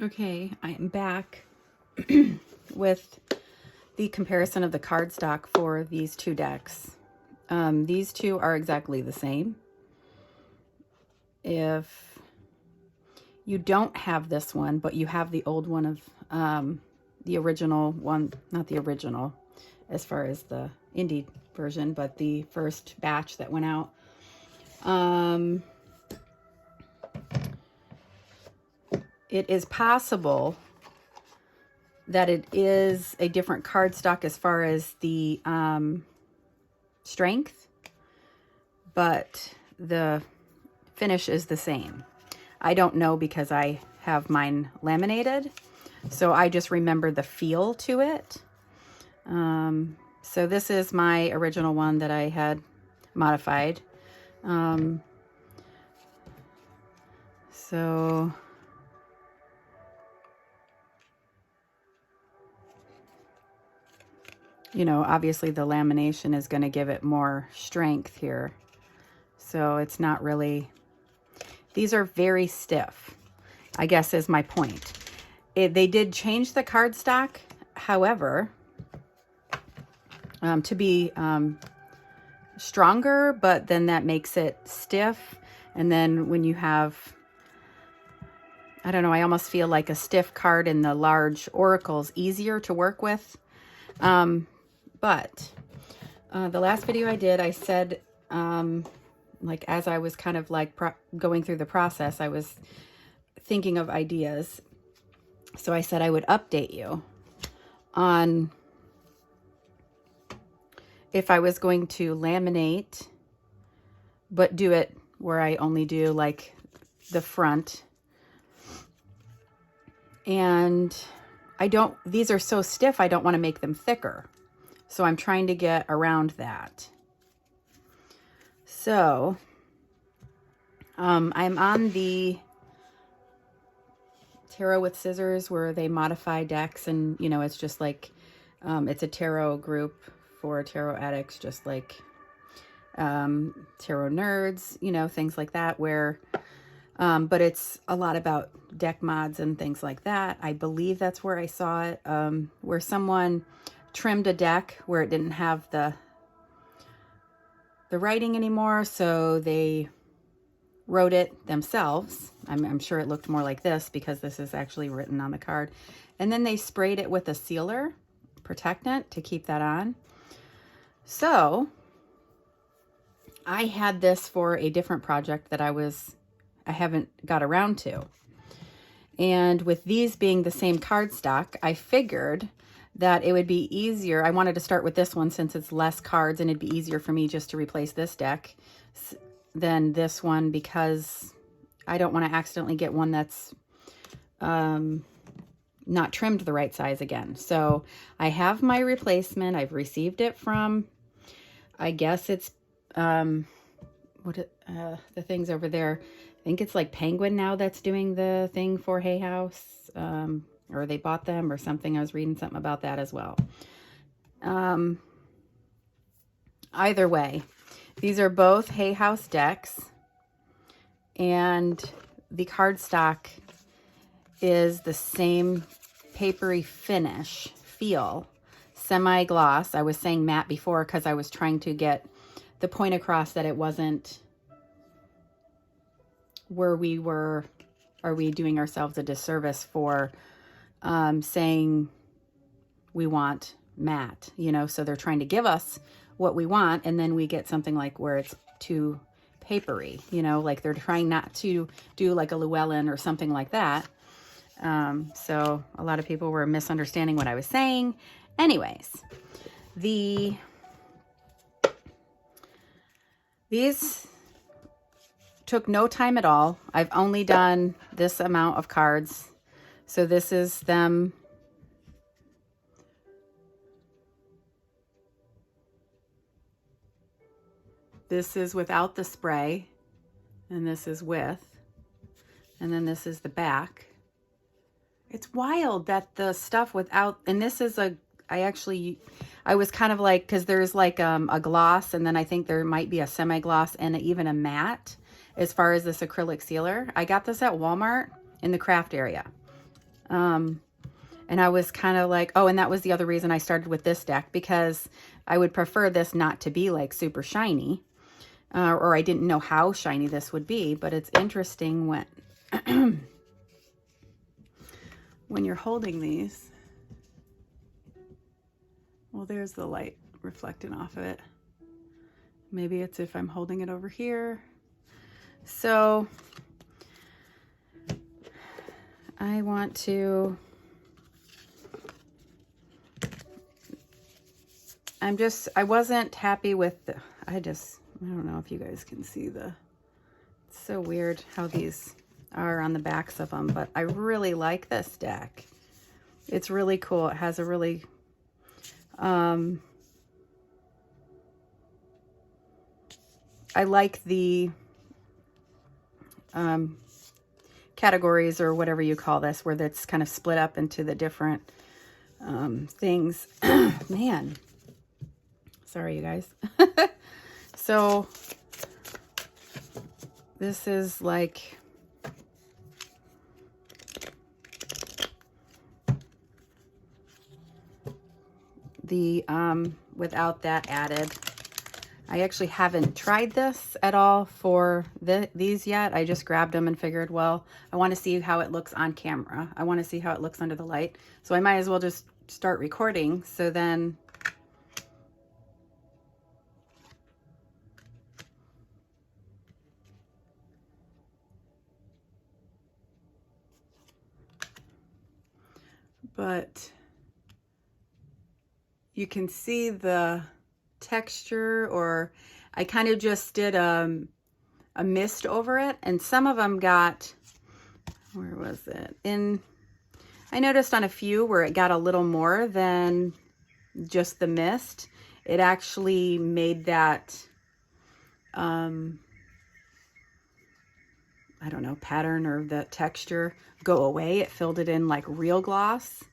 Okay, I am back with the comparison of the cardstock for these two decks. These two are exactly the same. If you don't have this one, but you have the old one of the original one, not the original as far as the indie version, but the first batch that went out, it is possible that it is a different cardstock as far as the strength, but the finish is the same. I don't know because I have mine laminated, so I just remember the feel to it. So this is my original one that I had modified. So you know, obviously the lamination is going to give it more strength here. So it's not really, these are very stiff, I guess is my point. They did change the cardstock, however, to be stronger, but then that makes it stiff. And then when you have, I don't know, I almost feel like a stiff card in the large oracles easier to work with. But the last video I did, I said, like as I was kind of like going through the process, I was thinking of ideas. So I said I would update you on if I was going to laminate, but do it where I only do like the front. And these are so stiff, I don't want to make them thicker. So I'm trying to get around that. So I'm on the Tarot with Scissors where they modify decks, and you know, it's just like it's a tarot group for tarot addicts, just like tarot nerds, you know, things like that, where but it's a lot about deck mods and things like that. I believe that's where I saw it, where someone trimmed a deck where it didn't have the writing anymore, so they wrote it themselves. I'm sure it looked more like this because this is actually written on the card. And then they sprayed it with a sealer protectant to keep that on. So I had this for a different project that I haven't got around to. And with these being the same cardstock, I figured that it would be easier. I wanted to start with this one since it's less cards and it'd be easier for me just to replace this deck than this one, because I don't want to accidentally get one that's not trimmed the right size again. So I have my replacement. I've received it from, I guess it's the thing's over there. I think it's like Penguin now that's doing the thing for Hay House, or they bought them or something. I was reading something about that as well. Either way, these are both Hay House decks, and the cardstock is the same papery finish feel, semi-gloss. I was saying matte before because I was trying to get the point across that it wasn't where we were, are we doing ourselves a disservice for saying we want matte, you know? So they're trying to give us what we want, and then we get something like where it's too papery, you know, like they're trying not to do like a Llewellyn or something like that. So a lot of people were misunderstanding what I was saying. Anyways, these took no time at all. I've only done this amount of cards. So this is them. This is without the spray, and this is with, and then this is the back. It's wild that the stuff without, and this is I was kind of like, because there's like a gloss, and then I think there might be a semi-gloss and even a matte as far as this acrylic sealer. I got this at Walmart in the craft area. And I was kind of like, oh, and that was the other reason I started with this deck, because I would prefer this not to be like super shiny, or I didn't know how shiny this would be. But it's interesting when when you're holding these. Well, there's the light reflecting off of it. Maybe it's if I'm holding it over here. So I want to, I wasn't happy with the, I don't know if you guys can see it's so weird how these are on the backs of them, but I really like this deck. It's really cool. It has a really, I like the categories, or whatever you call this, where that's kind of split up into the different things. Man, sorry you guys. So this is like the without that added. I actually haven't tried this at all for these yet. I just grabbed them and figured, well, I want to see how it looks on camera. I want to see how it looks under the light. So I might as well just start recording. So then but you can see the texture, or I kind of just did a mist over it, and some of them got, where was it? I noticed on a few where it got a little more than just the mist. It actually made that, I don't know, pattern or the texture go away. It filled it in like real gloss,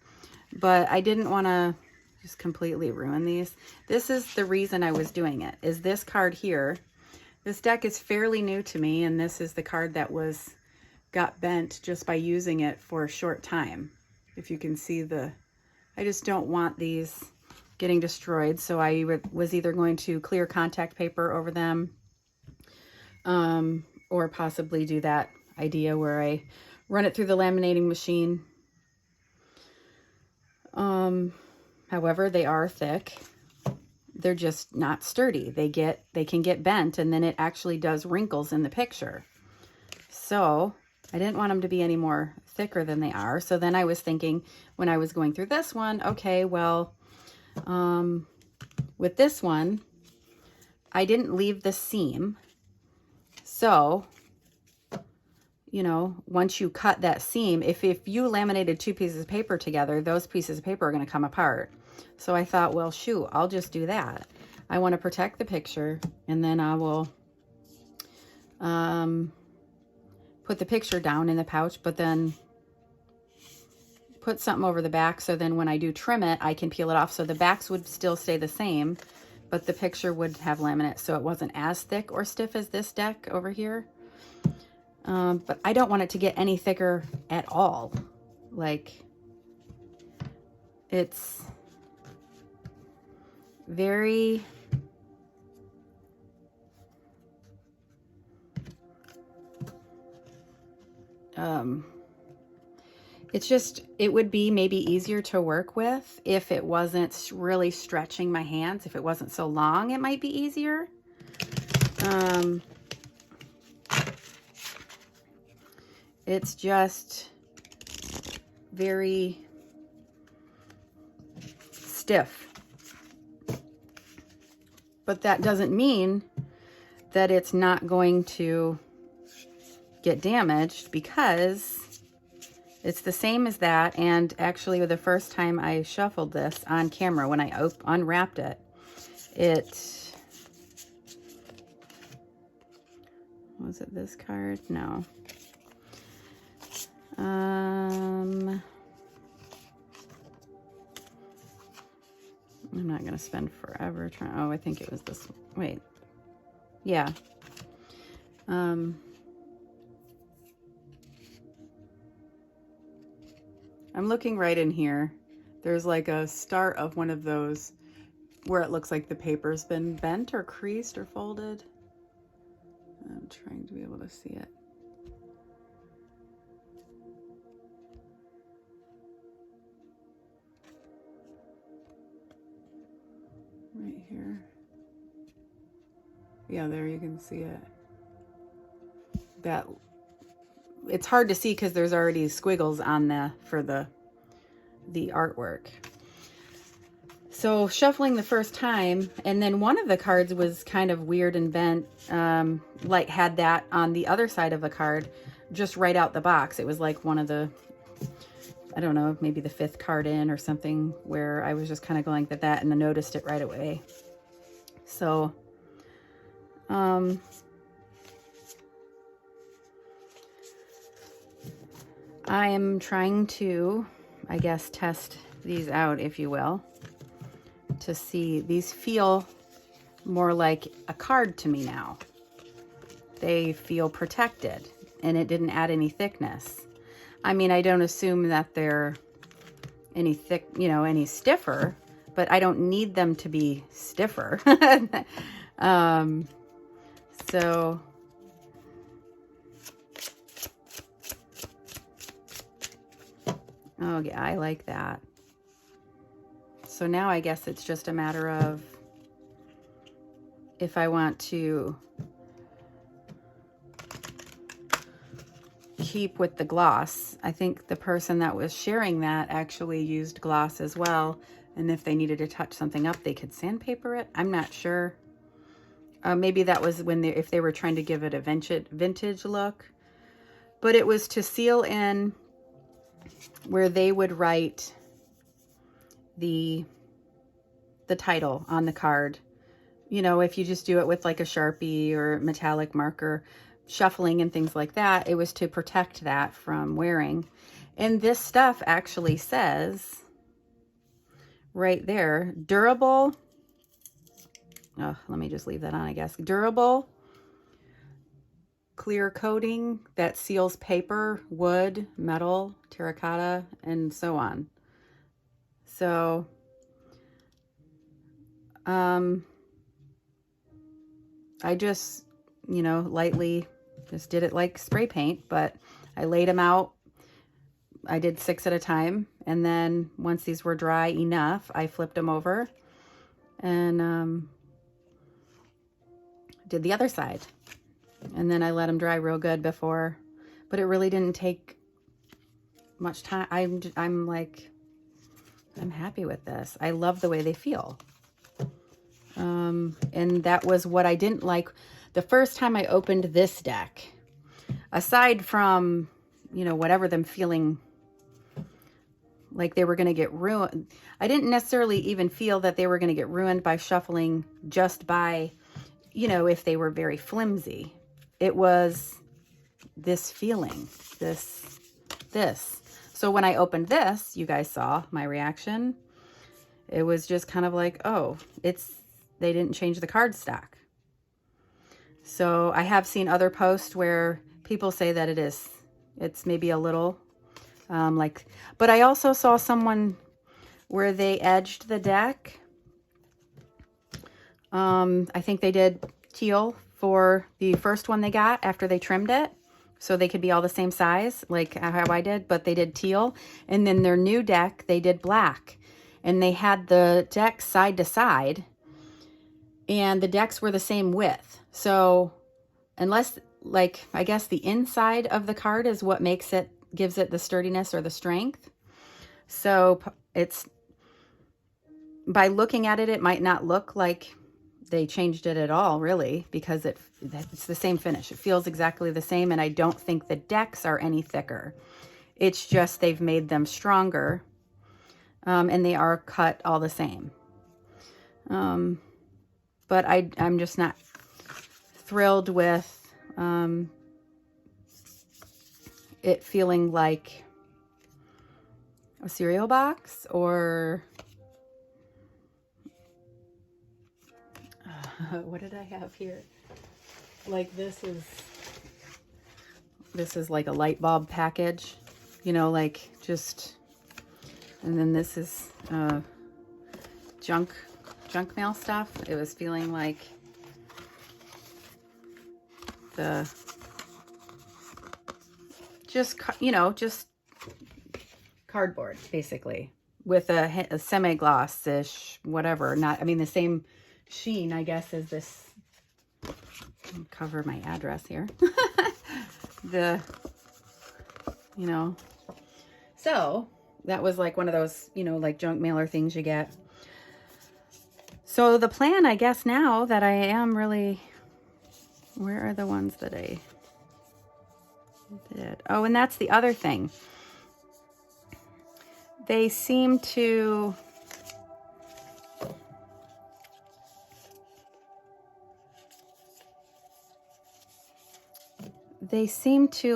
but I didn't want to just completely ruin these. This is the reason I was doing it, is this card here. This deck is fairly new to me, and this is the card that got bent just by using it for a short time. If you can see I just don't want these getting destroyed, so I was either going to clear contact paper over them, or possibly do that idea where I run it through the laminating machine. However, they are thick. They're just not sturdy. They can get bent, and then it actually does wrinkles in the picture. So I didn't want them to be any more thicker than they are. So then I was thinking, when I was going through this one, okay, well, with this one, I didn't leave the seam. So, you know, once you cut that seam, if you laminated two pieces of paper together, those pieces of paper are going to come apart. So I thought, well, shoot, I'll just do that. I want to protect the picture, and then I will put the picture down in the pouch, but then put something over the back, so then when I do trim it, I can peel it off. So the backs would still stay the same, but the picture would have laminate, so it wasn't as thick or stiff as this deck over here. But I don't want it to get any thicker at all. Like, it's very, it's just, it would be maybe easier to work with if it wasn't really stretching my hands. If it wasn't so long, it might be easier. It's just very stiff. But that doesn't mean that it's not going to get damaged, because it's the same as that. And actually, the first time I shuffled this on camera, when I unwrapped it, was it this card? No. I'm not going to spend forever trying. Oh, I think it was this one. Wait. Yeah. I'm looking right in here. There's like a start of one of those where it looks like the paper's been bent or creased or folded. I'm trying to be able to see it. Right here. Yeah, there you can see it. That it's hard to see because there's already squiggles on for the artwork. So shuffling the first time, and then one of the cards was kind of weird and bent, like had that on the other side of the card, just right out the box. It was like one of the, I don't know, maybe the 5th card in or something, where I was just kind of going like that and I noticed it right away. So, I am trying to, I guess, test these out, if you will, to see. These feel more like a card to me now. They feel protected, and it didn't add any thickness. I mean, I don't assume that they're any thick, you know, any stiffer, but I don't need them to be stiffer. So oh yeah, I like that. So now I guess it's just a matter of if I want to keep with the gloss. I think the person that was sharing that actually used gloss as well. And if they needed to touch something up, they could sandpaper it. I'm not sure. Maybe that was when if they were trying to give it a vintage look. But it was to seal in where they would write the title on the card. You know, if you just do it with like a Sharpie or metallic marker, shuffling and things like that, it was to protect that from wearing. And this stuff actually says right there, durable. Oh, let me just leave that on, I guess. Durable, clear coating that seals paper, wood, metal, terracotta, and so on. So, I just, you know, lightly just did it like spray paint, but I laid them out. I did 6 at a time. And then once these were dry enough, I flipped them over and did the other side. And then I let them dry real good before, but it really didn't take much time. I'm like, I'm happy with this. I love the way they feel. And that was what I didn't like the first time I opened this deck. Aside from, you know, whatever them feeling like they were going to get ruined. I didn't necessarily even feel that they were going to get ruined by shuffling just by, you know, if they were very flimsy. It was this feeling, this. So when I opened this, you guys saw my reaction. It was just kind of like, oh, they didn't change the card stock. So I have seen other posts where people say that it's maybe a little but I also saw someone where they edged the deck. I think they did teal for the first one they got after they trimmed it, so they could be all the same size, like how I did, but they did teal. And then their new deck, they did black. And they had the decks side to side, and the decks were the same width. So unless, like, I guess the inside of the card is what gives it the sturdiness or the strength. So it's, by looking at it, it might not look like they changed it at all, really, because it's the same finish. It feels exactly the same, and I don't think the decks are any thicker. It's just they've made them stronger, and they are cut all the same. But I'm just not thrilled with it feeling like a cereal box, or what did I have here? Like this is like a light bulb package, you know, like just And then this is junk mail stuff. It was feeling like just cardboard, basically, with a semi-gloss-ish, whatever. Not, I mean, the same sheen, I guess, as this. I'll cover my address here. So that was like one of those, like junk mailer things you get. So the plan, I guess, now that I am really, where are the ones that I did? Oh, and that's the other thing. They seem to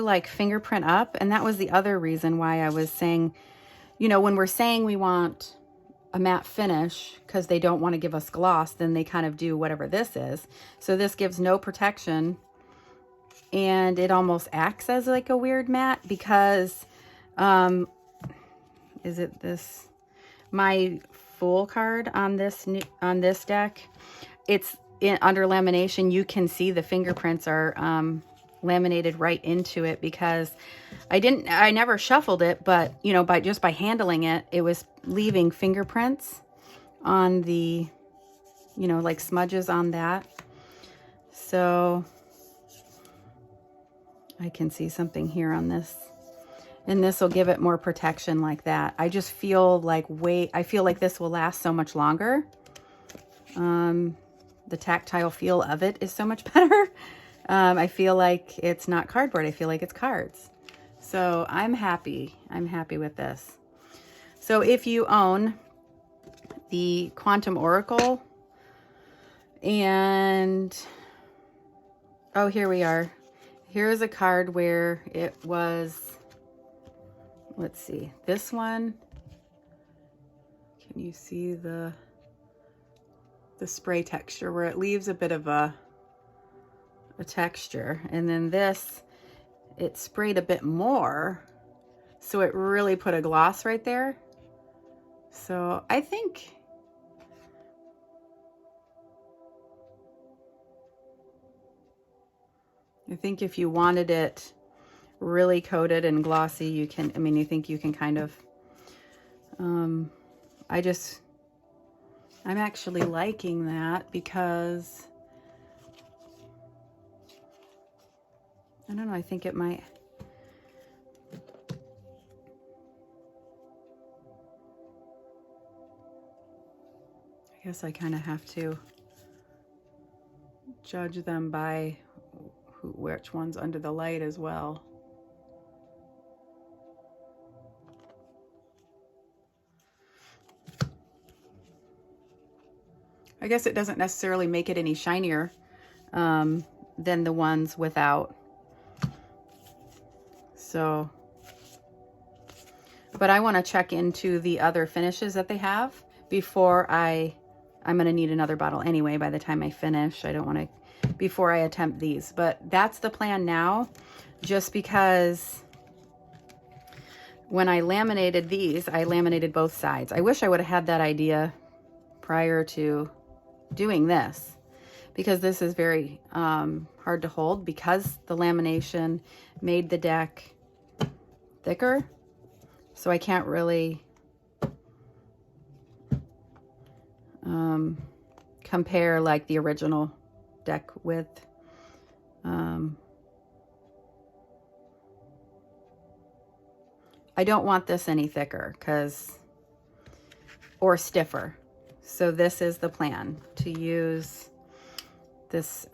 like fingerprint up, and that was the other reason why I was saying, when we're saying we want a matte finish because they don't want to give us gloss, then they kind of do whatever this is. So this gives no protection, and it almost acts as like a weird matte because is it this, my Fool card on this deck, it's under lamination. You can see the fingerprints are laminated right into it because I never shuffled it, but by handling it, it was leaving fingerprints on the, like smudges on that. So I can see something here on this, and this will give it more protection like that. I just feel like I feel like this will last so much longer. The tactile feel of it is so much better. I feel like it's not cardboard. I feel like it's cards. So I'm happy. I'm happy with this. So if you own the quantumoracle, and oh, here we are. Here is a card where it was, let's see, this one. Can you see the spray texture where it leaves a bit of a texture? And then this, it sprayed a bit more, so it really put a gloss right there. So I think if you wanted it really coated and glossy, you can, you think you can kind of, I'm actually liking that because, I don't know, I think it might, I guess I kind of have to judge them by which one's under the light as well. I guess it doesn't necessarily make it any shinier than the ones without. So, but I want to check into the other finishes that they have before I'm going to need another bottle anyway by the time I finish. I don't want to, before I attempt these, but that's the plan now, just because when I laminated these, I laminated both sides. I wish I would have had that idea prior to doing this, because this is very hard to hold because the lamination made the deck thicker. So I can't really compare like the original deck with I don't want this any thicker or stiffer. So this is the plan, to use this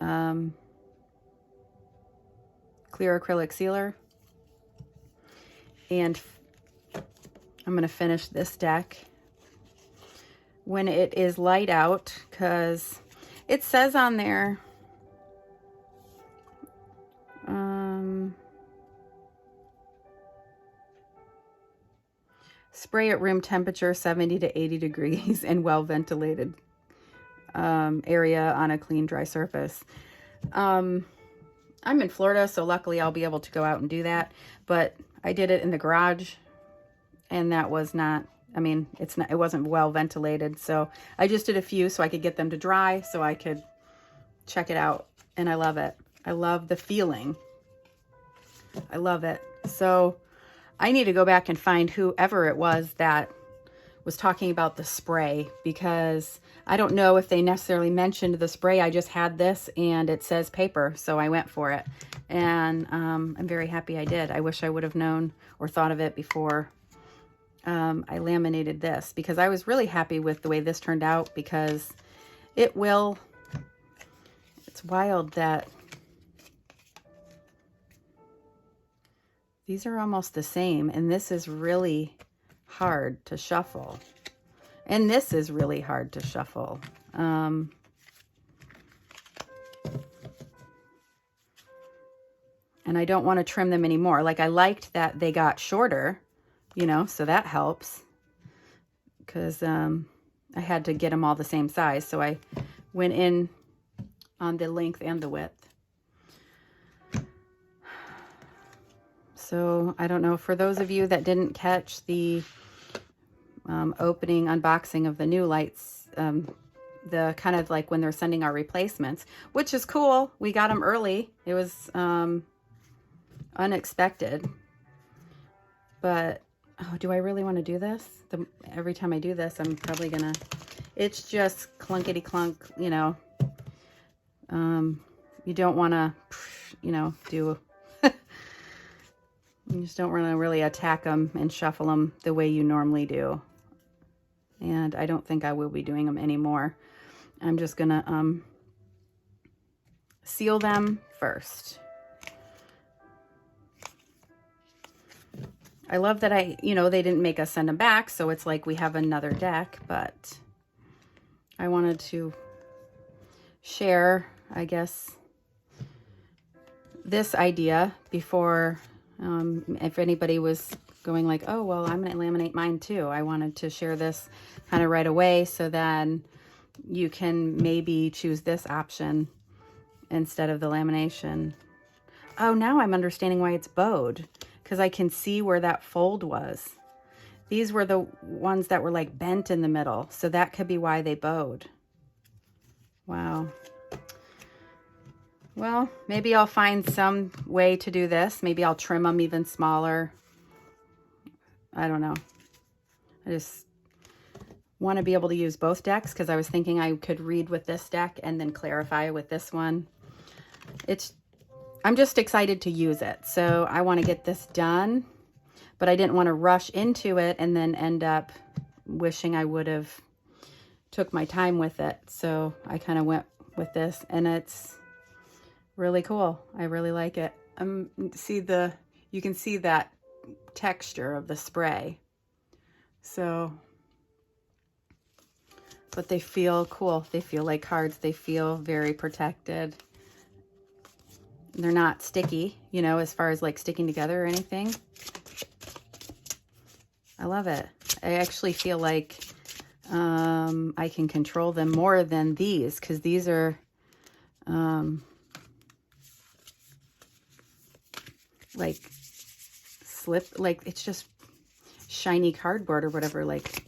clear acrylic sealer, and I'm going to finish this deck when it is light out, because it says on there spray at room temperature 70 to 80 degrees and well ventilated area on a clean dry surface. I'm in Florida, so luckily I'll be able to go out and do that, but I did it in the garage, and that was not I mean, it wasn't well ventilated. So I just did a few so I could get them to dry so I could check it out. And I love it. I love the feeling. I love it. So I need to go back and find whoever it was that was talking about the spray, because I don't know if they necessarily mentioned the spray. I just had this and it says paper, so I went for it. And I'm very happy I did. I wish I would have known or thought of it before I laminated this, because I was really happy with the way this turned out, because it's wild that these are almost the same, and this is really hard to shuffle. And this is really hard to shuffle. And I don't want to trim them anymore. Like, I liked that they got shorter, you know, so that helps. Because I had to get them all the same size. So I went in on the length and the width. So I don't know, for those of you that didn't catch the opening unboxing of the new lights, the kind of like when they're sending our replacements, which is cool. We got them early. It was unexpected. But, oh, do I really want to do this? Every time I do this, I'm probably gonna, it's just clunkety clunk, you know. You don't want to, you know, do, you just don't want to really attack them and shuffle them the way you normally do. And I don't think I will be doing them anymore. I'm just gonna seal them first. I love that they didn't make us send them back, so it's like we have another deck, but I wanted to share, I guess, this idea before, if anybody was going like, oh, well, I'm going to laminate mine too. I wanted to share this kind of right away, so then you can maybe choose this option instead of the lamination. Oh, now I'm understanding why it's bowed, because I can see where that fold was. These were the ones that were like bent in the middle, so that could be why they bowed. Wow. Well, maybe I'll find some way to do this. Maybe I'll trim them even smaller. I don't know. I just want to be able to use both decks, because I was thinking I could read with this deck and then clarify with this one. I'm just excited to use it. So I want to get this done, but I didn't want to rush into it and then end up wishing I would have took my time with it. So I kind of went with this, and it's really cool. I really like it. You can see that texture of the spray. So, but they feel cool. They feel like cards. They feel very protected. They're not sticky, you know, as far as like sticking together or anything. I love it. I actually feel like I can control them more than these, because these are like it's just shiny cardboard or whatever. Like,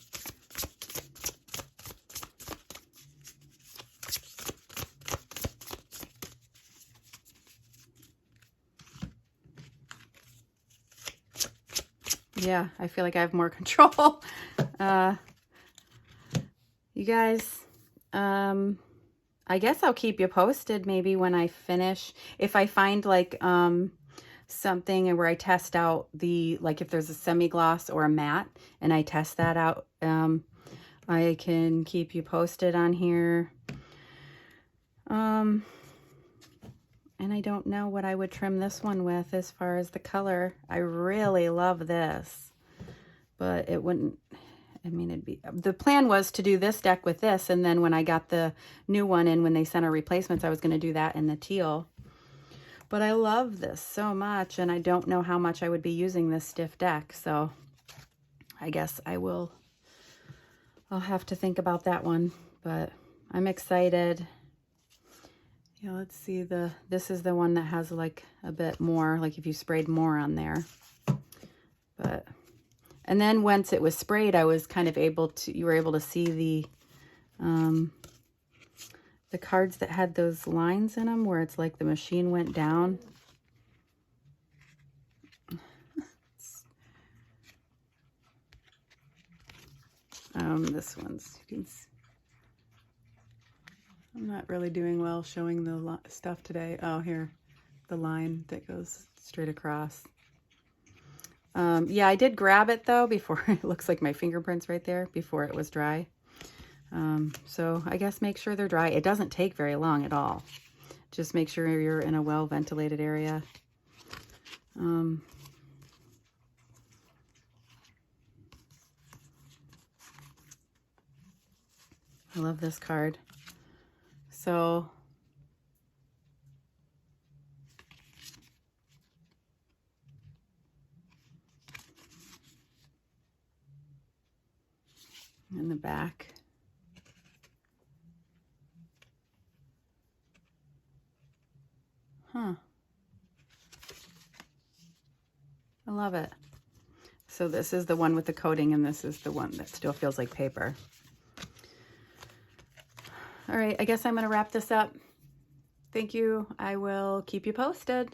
yeah, I feel like I have more control. You guys, I guess I'll keep you posted maybe when I finish. If I find like something where I test out like if there's a semi-gloss or a matte and I test that out, I can keep you posted on here. And I don't know what I would trim this one with as far as the color. I really love this, but it wouldn't, I mean, the plan was to do this deck with this, and then when I got the new one in, when they sent our replacements, I was going to do that in the teal. But I love this so much, and I don't know how much I would be using this stiff deck, so I guess I'll have to think about that one, but I'm excited. Yeah, let's see, this is the one that has like a bit more, like if you sprayed more on there. But And then once it was sprayed, I was kind of able to, you were able to see the cards that had those lines in them where it's like the machine went down. This one's, you can see. I'm not really doing well showing the stuff today. Oh, here, the line that goes straight across. Yeah, I did grab it though before, it looks like my fingerprints right there, before it was dry. So I guess make sure they're dry. It doesn't take very long at all. Just make sure you're in a well-ventilated area. I love this card. So in the back. Huh. I love it. So this is the one with the coating, and this is the one that still feels like paper. All right, I guess I'm going to wrap this up. Thank you. I will keep you posted.